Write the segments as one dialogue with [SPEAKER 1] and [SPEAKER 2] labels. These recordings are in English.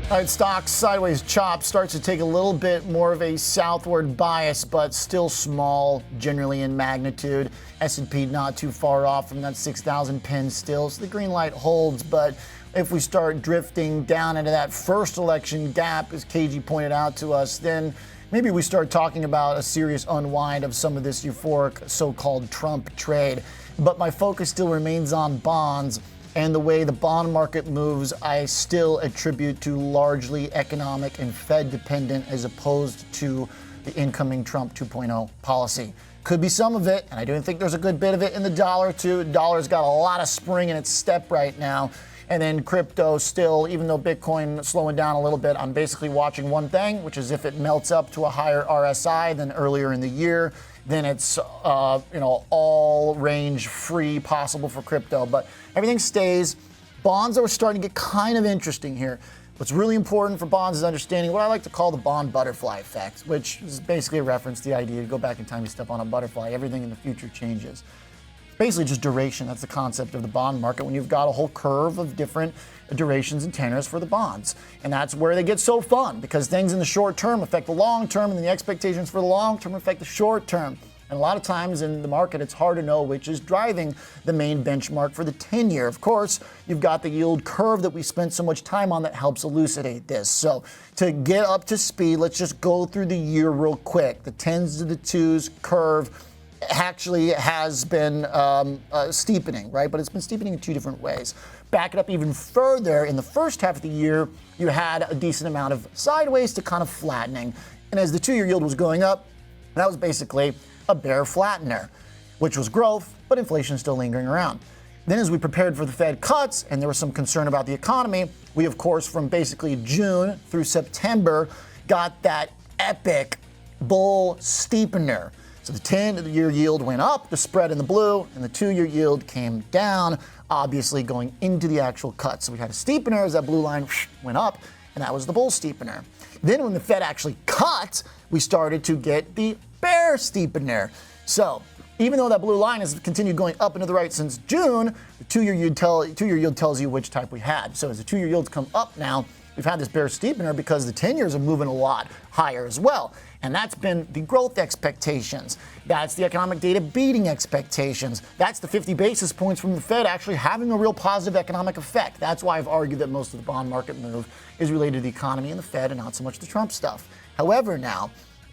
[SPEAKER 1] All right, stocks sideways chop starts to take a little bit more of a southward bias, but still small generally in magnitude. S&P not too far off from that 6,000 pin still, so the green light holds. But if we start drifting down into that first election gap, as KG pointed out to us, then maybe we start talking about a serious unwind of some of this euphoric so-called Trump trade. But my focus still remains on bonds. And the way the bond market moves, I still attribute to largely economic and Fed dependent as opposed to the incoming Trump 2.0 policy. Could be some of it, and I do think there's a good bit of it in the dollar too. The dollar's got a lot of spring in its step right now. And then crypto still, even though Bitcoin slowing down a little bit, I'm basically watching one thing, which is if it melts up to a higher RSI than earlier in the year, then it's all range free possible for crypto. But everything stays. Bonds are starting to get kind of interesting here. What's really important for bonds is understanding what I like to call the bond butterfly effect, which is basically a reference to the idea to go back in time, you step on a butterfly, everything in the future changes. Basically just duration. That's the concept of the bond market when you've got a whole curve of different durations and tenors for the bonds. And that's where they get so fun, because things in the short term affect the long term, and the expectations for the long term affect the short term. And a lot of times in the market, it's hard to know which is driving the main benchmark for the 10-year. Of course, you've got the yield curve that we spent so much time on that helps elucidate this. So to get up to speed, let's just go through the year real quick. The 10s to the 2s curve actually has been steepening, right? But it's been steepening in two different ways. Back it up even further, in the first half of the year, you had a decent amount of sideways to kind of flattening. And as the 2-year yield was going up, that was basically a bear flattener, which was growth, but inflation still lingering around. Then as we prepared for the Fed cuts, and there was some concern about the economy, we, of course, from basically June through September, got that epic bull steepener. So the 10-year yield went up, the spread in the blue, and the 2-year yield came down, obviously going into the actual cut. So we had a steepener as that blue line went up, and that was the bull steepener. Then when the Fed actually cut, we started to get the bear steepener. So even though that blue line has continued going up and to the right since June, the 2-year yield tells you which type we had. So as the 2-year yields come up now, we've had this bear steepener because the 10-years are moving a lot higher as well. And that's been the growth expectations. That's the economic data beating expectations. That's the 50 basis points from the Fed actually having a real positive economic effect. That's why I've argued that most of the bond market move is related to the economy and the Fed and not so much the Trump stuff. However, now,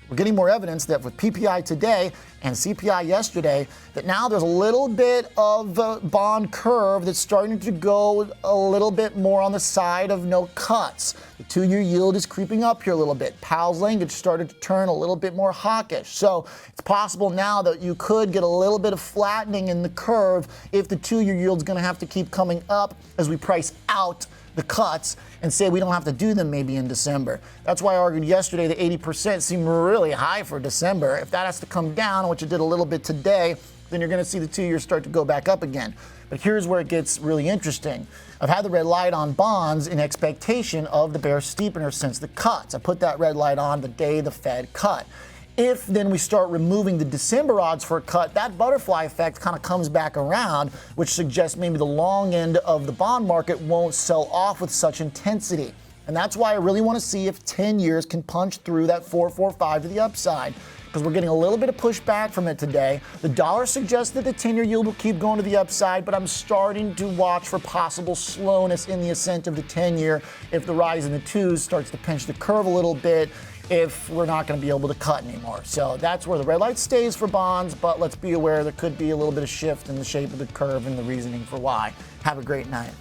[SPEAKER 1] we're getting more evidence that with PPI today and CPI yesterday, that now there's a little bit of a bond curve that's starting to go a little bit more on the side of no cuts. The 2-year yield is creeping up here a little bit. Powell's language started to turn a little bit more hawkish. So it's possible now that you could get a little bit of flattening in the curve if the 2-year yield's going to have to keep coming up as we price out the cuts and say we don't have to do them maybe in December. That's why I argued yesterday that 80% seemed really high for December. If that has to come down, which it did a little bit today, then you're going to see the 2-year start to go back up again. But here's where it gets really interesting. I've had the red light on bonds in expectation of the bear steepener since the cuts. I put that red light on the day the Fed cut. If then we start removing the December odds for a cut, that butterfly effect kind of comes back around, which suggests maybe the long end of the bond market won't sell off with such intensity. And that's why I really want to see if 10 years can punch through that 4.45 to the upside, because we're getting a little bit of pushback from it today. The dollar suggests that the 10-year yield will keep going to the upside, but I'm starting to watch for possible slowness in the ascent of the 10-year if the rise in the 2s starts to pinch the curve a little bit, if we're not going to be able to cut anymore. So that's where the red light stays for bonds, but let's be aware there could be a little bit of shift in the shape of the curve and the reasoning for why. Have a great night.